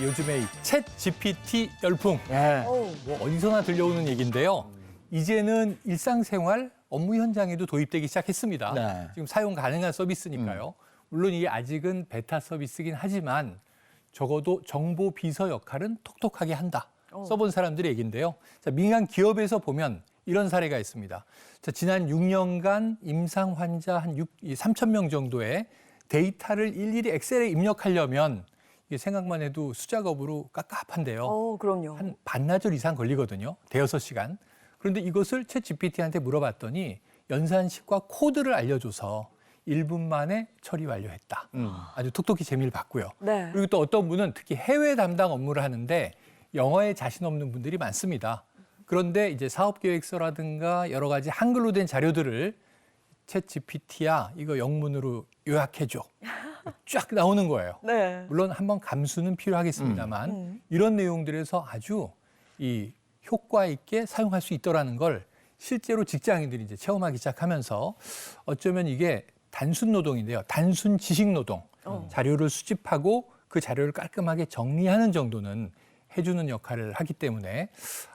요즘에 이 챗 GPT 열풍. 네. 뭐 어디서나 들려오는 얘기인데요. 이제는 일상생활 업무 현장에도 도입되기 시작했습니다. 네. 지금 사용 가능한 서비스니까요. 물론 이게 아직은 베타 서비스긴 하지만 적어도 정보 비서 역할은 톡톡하게 한다. 써본 사람들의 얘기인데요. 자, 민간 기업에서 보면 이런 사례가 있습니다. 자, 지난 6년간 임상 환자 한 3천 명 정도의 데이터를 일일이 엑셀에 입력하려면 이게 생각만 해도 수작업으로 깝깝한데요. 그럼요. 한 반나절 이상 걸리거든요. 대여섯 시간. 그런데 이것을 챗 GPT한테 물어봤더니 연산식과 코드를 알려줘서 1분 만에 처리 완료했다. 아주 톡톡히 재미를 봤고요. 네. 그리고 또 어떤 분은 특히 해외 담당 업무를 하는데 영어에 자신 없는 분들이 많습니다. 그런데 이제 사업계획서라든가 여러 가지 한글로 된 자료들을 챗 GPT야 이거 영문으로 요약해줘. 쫙 나오는 거예요. 네. 물론 한번 감수는 필요하겠습니다만 이런 내용들에서 아주 이 효과 있게 사용할 수 있더라는 걸 실제로 직장인들이 이제 체험하기 시작하면서 어쩌면 이게 단순 노동인데요. 단순 지식 노동. 자료를 수집하고 그 자료를 깔끔하게 정리하는 정도는 해주는 역할을 하기 때문에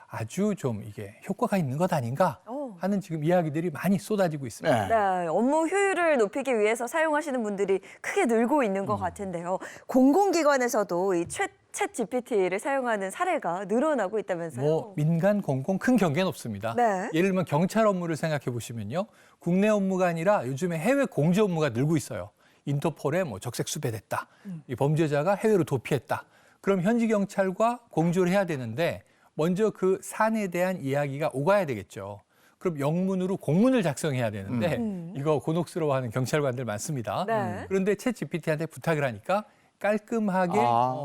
아주 좀 이게 효과가 있는 것 아닌가 하는 지금 이야기들이 많이 쏟아지고 있습니다. 네, 업무 효율을 높이기 위해서 사용하시는 분들이 크게 늘고 있는 것 같은데요. 공공기관에서도 이 챗 GPT를 사용하는 사례가 늘어나고 있다면서요? 뭐 민간 공공 큰 경계는 없습니다. 네. 예를 들면 경찰 업무를 생각해 보시면요. 국내 업무가 아니라 요즘에 해외 공제 업무가 늘고 있어요. 인터폴에 뭐 적색 수배됐다. 이 범죄자가 해외로 도피했다. 그럼 현지 경찰과 공조를 해야 되는데 먼저 그 사안에 대한 이야기가 오가야 되겠죠. 그럼 영문으로 공문을 작성해야 되는데 이거 곤혹스러워하는 경찰관들 많습니다. 네. 그런데 챗 GPT한테 부탁을 하니까 깔끔하게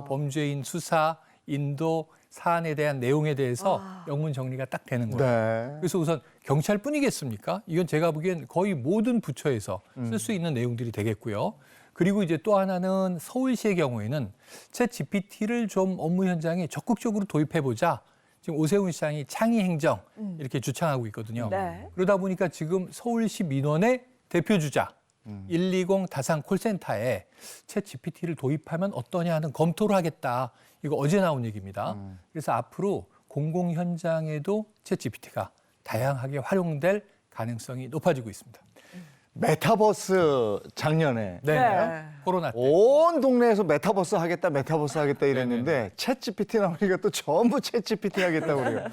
범죄인 수사, 인도, 사안에 대한 내용에 대해서 영문 정리가 딱 되는 거예요. 네. 그래서 우선 경찰뿐이겠습니까? 이건 제가 보기엔 거의 모든 부처에서 쓸 수 있는 내용들이 되겠고요. 그리고 이제 또 하나는 서울시의 경우에는 챗 GPT를 좀 업무 현장에 적극적으로 도입해보자. 지금 오세훈 시장이 창의 행정 이렇게 주창하고 있거든요. 네. 그러다 보니까 지금 서울시 민원의 대표 주자 120 다산 콜센터에 챗 GPT를 도입하면 어떠냐 하는 검토를 하겠다. 이거 어제 나온 얘기입니다. 그래서 앞으로 공공 현장에도 챗 GPT가 다양하게 활용될 가능성이 높아지고 있습니다. 메타버스 작년에 네. 코로나 때. 온 동네에서 메타버스 하겠다 이랬는데 챗 GPT 나오니까 또 전부 챗 GPT 하겠다고 그래요.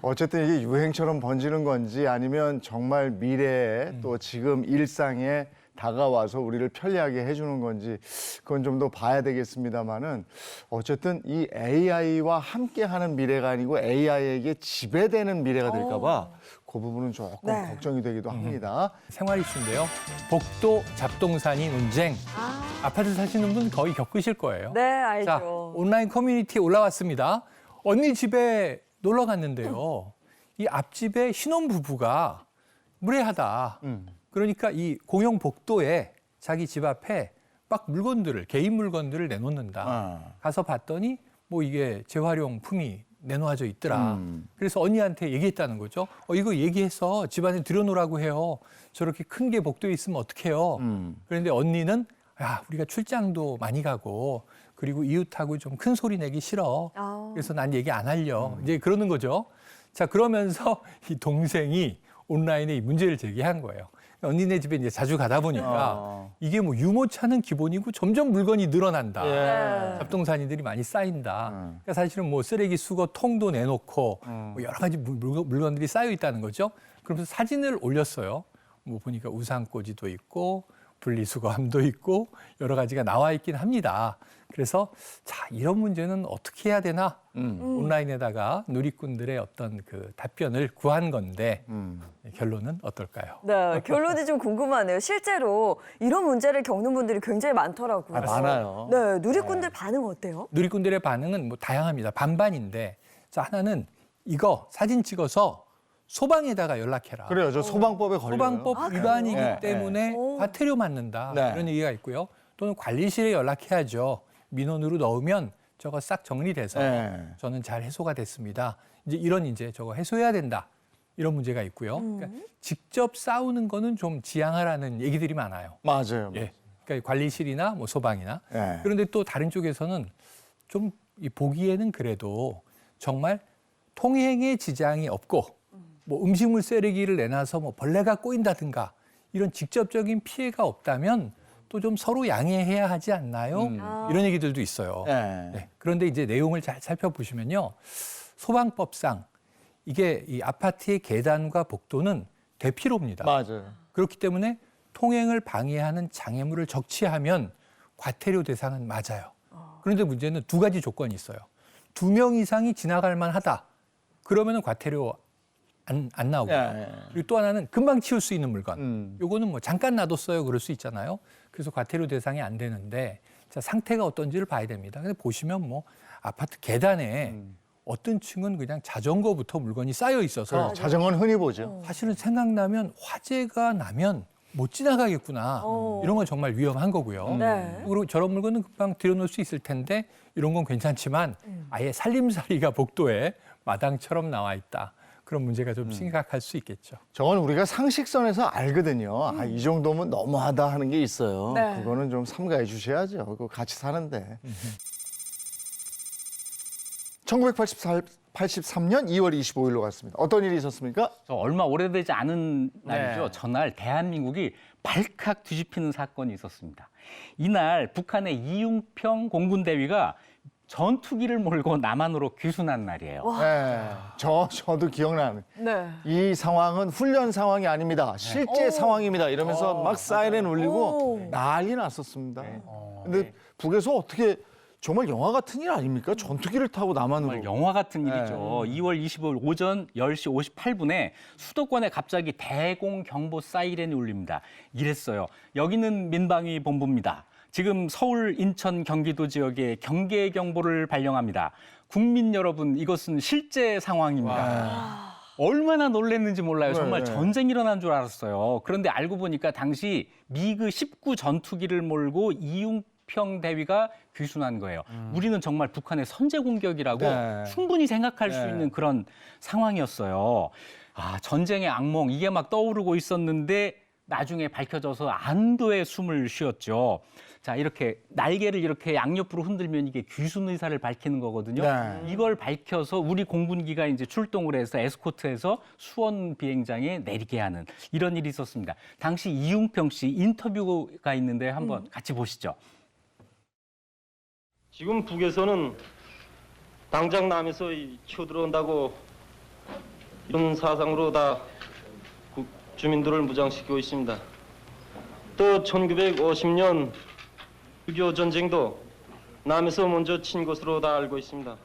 어쨌든 이게 유행처럼 번지는 건지 아니면 정말 미래에 또 지금 일상에 다가와서 우리를 편리하게 해주는 건지 그건 좀 더 봐야 되겠습니다만은 어쨌든 이 AI와 함께하는 미래가 아니고 AI에게 지배되는 미래가 될까 봐 그 부분은 조금 네. 걱정이 되기도 합니다. 생활 이슈인데요. 복도 잡동사니 논쟁. 아파트 사시는 분 거의 겪으실 거예요. 네, 알죠. 자, 온라인 커뮤니티에 올라왔습니다. 언니 집에 놀러 갔는데요. 이 앞집에 신혼부부가 무례하다. 그러니까 이 공용 복도에 자기 집 앞에 막 물건들을, 개인 물건들을 내놓는다. 가서 봤더니 뭐 이게 재활용품이 내놓아져 있더라. 그래서 언니한테 얘기했다는 거죠. 이거 얘기해서 집안에 들여놓으라고 해요. 저렇게 큰 게 복도에 있으면 어떡해요. 그런데 언니는 야, 우리가 출장도 많이 가고 그리고 이웃하고 좀 큰 소리 내기 싫어. 그래서 난 얘기 안 하려. 이제 그러는 거죠. 자, 그러면서 이 동생이 온라인에 이 문제를 제기한 거예요. 언니네 집에 이제 자주 가다 보니까 이게 뭐 유모차는 기본이고 점점 물건이 늘어난다. 네. 잡동사니들이 많이 쌓인다. 그러니까 사실은 뭐 쓰레기 수거 통도 내놓고 뭐 여러 가지 물건들이 쌓여 있다는 거죠. 그러면서 사진을 올렸어요. 뭐 보니까 우산꽂이도 있고 분리수거함도 있고 여러 가지가 나와 있긴 합니다. 그래서 자, 이런 문제는 어떻게 해야 되나? 온라인에다가 누리꾼들의 어떤 그 답변을 구한 건데 결론은 어떨까요? 네, 결론이 좀 궁금하네요. 실제로 이런 문제를 겪는 분들이 굉장히 많더라고요. 많아요. 네, 누리꾼들 반응 어때요? 누리꾼들의 반응은 뭐 다양합니다. 반반인데 자, 하나는 이거 사진 찍어서 소방에다가 연락해라. 그래요. 저 소방법에 걸려요. 소방법 위반이기 그래요? 때문에 오. 과태료 맞는다. 네. 이런 얘기가 있고요. 또는 관리실에 연락해야죠. 민원으로 넣으면 저거 싹 정리돼서 네. 저는 잘 해소가 됐습니다. 이제 이런 이제 저거 해소해야 된다. 이런 문제가 있고요. 그러니까 직접 싸우는 거는 좀 지양하라는 얘기들이 많아요. 맞아요. 예. 그러니까 관리실이나 뭐 소방이나. 네. 그런데 또 다른 쪽에서는 좀 이 보기에는 그래도 정말 통행에 지장이 없고 뭐 음식물 쓰레기를 내놔서 뭐 벌레가 꼬인다든가 이런 직접적인 피해가 없다면 또 좀 서로 양해해야 하지 않나요? 이런 얘기들도 있어요. 네. 네. 그런데 이제 내용을 잘 살펴보시면요. 소방법상 이게 이 아파트의 계단과 복도는 대피로입니다. 맞아요. 그렇기 때문에 통행을 방해하는 장애물을 적치하면 과태료 대상은 맞아요. 그런데 문제는 두 가지 조건이 있어요. 2명 이상이 지나갈 만하다. 그러면은 과태료 안 나오고요. 예. 그리고 또 하나는 금방 치울 수 있는 물건. 요거는 뭐 잠깐 놔뒀어요. 그럴 수 있잖아요. 그래서 과태료 대상이 안 되는데 자, 상태가 어떤지를 봐야 됩니다. 근데 보시면 뭐 아파트 계단에 어떤 층은 그냥 자전거부터 물건이 쌓여 있어서 자전거는 흔히 보죠. 사실은 생각나면 화재가 나면 못 지나가겠구나. 이런 건 정말 위험한 거고요. 네. 그리고 저런 물건은 금방 들여놓을 수 있을 텐데 이런 건 괜찮지만 아예 살림살이가 복도에 마당처럼 나와 있다. 그런 문제가 좀 심각할 수 있겠죠. 저건 우리가 상식선에서 알거든요. 아, 이 정도면 너무하다 하는 게 있어요. 네. 그거는 좀 삼가해 주셔야죠. 그거 같이 사는데. 1983년 2월 25일로 갔습니다. 어떤 일이 있었습니까? 얼마 오래되지 않은 날이죠. 전날 대한민국이 발칵 뒤집히는 사건이 있었습니다. 이날 북한의 이융평 공군대위가 전투기를 몰고 남한으로 귀순한 날이에요. 네. 저도 기억나는. 네. 이 상황은 훈련 상황이 아닙니다. 실제 상황입니다. 이러면서 막 사이렌 울리고 난리 났었습니다. 근데 북에서 어떻게 정말 영화 같은 일 아닙니까? 전투기를 타고 남한으로. 정말 영화 같은 일이죠. 2월 25일 오전 10시 58분에 수도권에 갑자기 대공 경보 사이렌이 울립니다. 이랬어요. 여기는 민방위 본부입니다. 지금 서울, 인천, 경기도 지역에 경계 경보를 발령합니다. 국민 여러분, 이것은 실제 상황입니다. 얼마나 놀랐는지 몰라요. 정말 네. 전쟁이 일어난 줄 알았어요. 그런데 알고 보니까 당시 미그 19 전투기를 몰고 이융평 대위가 귀순한 거예요. 우리는 정말 북한의 선제 공격이라고 네. 충분히 생각할 수 있는 그런 상황이었어요. 아, 전쟁의 악몽 이게 막 떠오르고 있었는데 나중에 밝혀져서 안도의 숨을 쉬었죠. 자, 이렇게 날개를 이렇게 양옆으로 흔들면 이게 귀순 의사를 밝히는 거거든요. 네. 이걸 밝혀서 우리 공군기가 이제 출동을 해서 에스코트해서 수원 비행장에 내리게 하는 이런 일이 있었습니다. 당시 이융평 씨 인터뷰가 있는데 한번 같이 보시죠. 지금 북에서는 당장 남에서 쳐들어온다고 이런 사상으로 다 주민들을 무장시키고 있습니다. 또 1950년 6.25 전쟁도 남에서 먼저 친 것으로 다 알고 있습니다.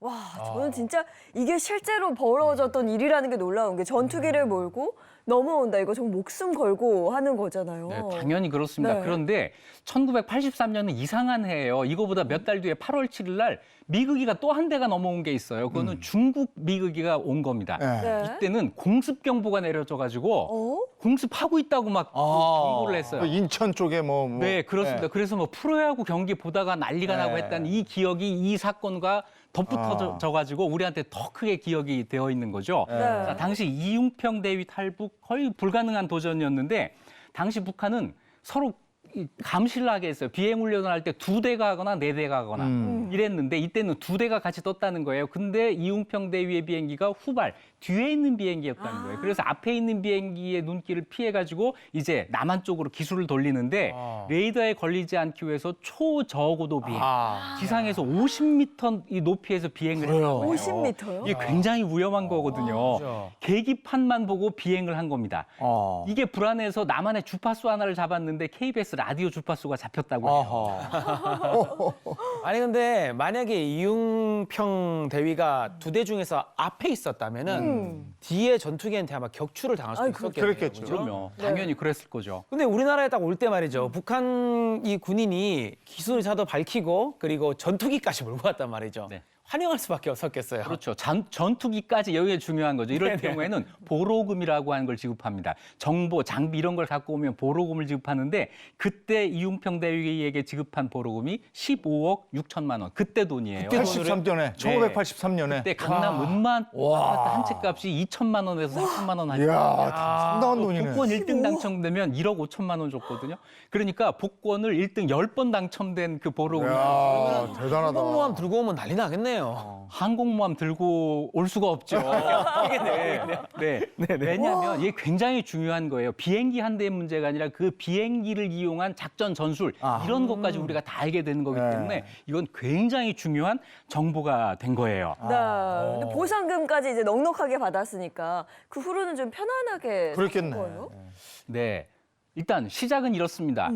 와, 저는 진짜 이게 실제로 벌어졌던 일이라는 게 놀라운 게 전투기를 몰고 넘어온다. 이거 정말 목숨 걸고 하는 거잖아요. 네, 당연히 그렇습니다. 네. 그런데 1983년은 이상한 해예요. 이거보다 몇 달 뒤에 8월 7일 날 미그기가 또 한 대가 넘어온 게 있어요. 그거는 중국 미그기가 온 겁니다. 네. 네. 이때는 공습 경보가 내려져 가지고 공습하고 있다고 막 경고를 했어요. 그 인천 쪽에 뭐. 네, 그렇습니다. 그래서 뭐 프로야구 경기 보다가 난리가 나고 네. 했다는 이 기억이 이 사건과 덧붙어져 가지고 우리한테 더 크게 기억이 되어 있는 거죠. 네. 자, 당시 이융평 대위 탈북 거의 불가능한 도전이었는데 당시 북한은 서로 감시를 하게 했어요. 비행 훈련을 할 때 2대가 하거나 4대가 하거나 이랬는데 이때는 2대가 같이 떴다는 거예요. 근데 이융평 대위의 비행기가 후발 뒤에 있는 비행기였다는 거예요. 그래서 앞에 있는 비행기의 눈길을 피해가지고 이제 남한 쪽으로 기술을 돌리는데 레이더에 걸리지 않기 위해서 초저고도 비행, 지상에서 50m 이 높이에서 비행을 했어요. 50m요? 이게 굉장히 위험한 거거든요. 계기판만 보고 비행을 한 겁니다. 이게 불안해서 남한의 주파수 하나를 잡았는데 KBS 라디오 주파수가 잡혔다고 해요. 아니 근데 만약에 이융평 대위가 2대 중에서 앞에 있었다면은 뒤에 전투기한테 아마 격추를 당할 수도 있었겠네요. 그렇겠죠. 그죠? 그럼요. 당연히 그랬을 거죠. 근데 우리나라에 딱 올 때 말이죠. 북한 이 군인이 기순 의사도 밝히고 그리고 전투기까지 몰고 왔단 말이죠. 네. 환영할 수밖에 없었겠어요. 그렇죠. 전투기까지 여기에 중요한 거죠. 이럴 경우에는 보로금이라고 하는 걸 지급합니다. 정보, 장비 이런 걸 갖고 오면 보로금을 지급하는데 그때 이융평 대위에게 지급한 보로금이 15억 6천만 원. 그때 돈이에요. 83년에 1983년에 그때 강남 은만 아파트 한 채 값이 2천만 원에서 4천만 원 하니까 이야, 상당한 돈이네. 복권 1등 당첨되면 1억 5천만 원 줬거든요. 그러니까 복권을 1등 10번 당첨된 그 보로금이 이야, 대단하다. 항공모함 들고 오면 난리 나겠네요. 항공모함 들고 올 수가 없죠. 네. 왜냐하면 이게 굉장히 중요한 거예요. 비행기 한 대의 문제가 아니라 그 비행기를 이용한 작전 전술 이런 것까지 우리가 다 알게 되는 거기 때문에 이건 굉장히 중요한 정보가 된 거예요. 네. 근데 보상금까지 이제 넉넉하게 받았으니까 그 후로는 좀 편안하게 그렇겠네. 산 거예요? 네. 일단 시작은 이렇습니다.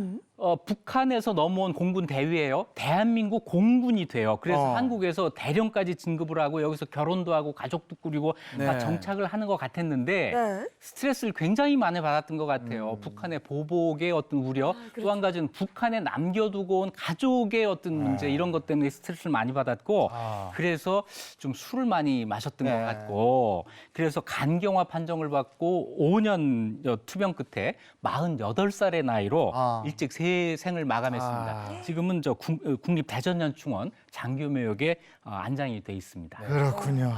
북한에서 넘어온 공군 대위예요. 대한민국 공군이 돼요. 그래서 한국에서 대령까지 진급을 하고 여기서 결혼도 하고 가족도 꾸리고 다 정착을 하는 것 같았는데 네. 스트레스를 굉장히 많이 받았던 것 같아요. 북한의 보복의 어떤 우려, 또 한 가지는 북한에 남겨두고 온 가족의 어떤 문제 이런 것 때문에 스트레스를 많이 받았고 그래서 좀 술을 많이 마셨던 것 같고 그래서 간경화 판정을 받고 5년 투병 끝에 48살의 나이로 일찍 생을 마감했습니다. 지금은 저 국립대전연충원 장교묘역에 안장이 돼 있습니다. 그렇군요.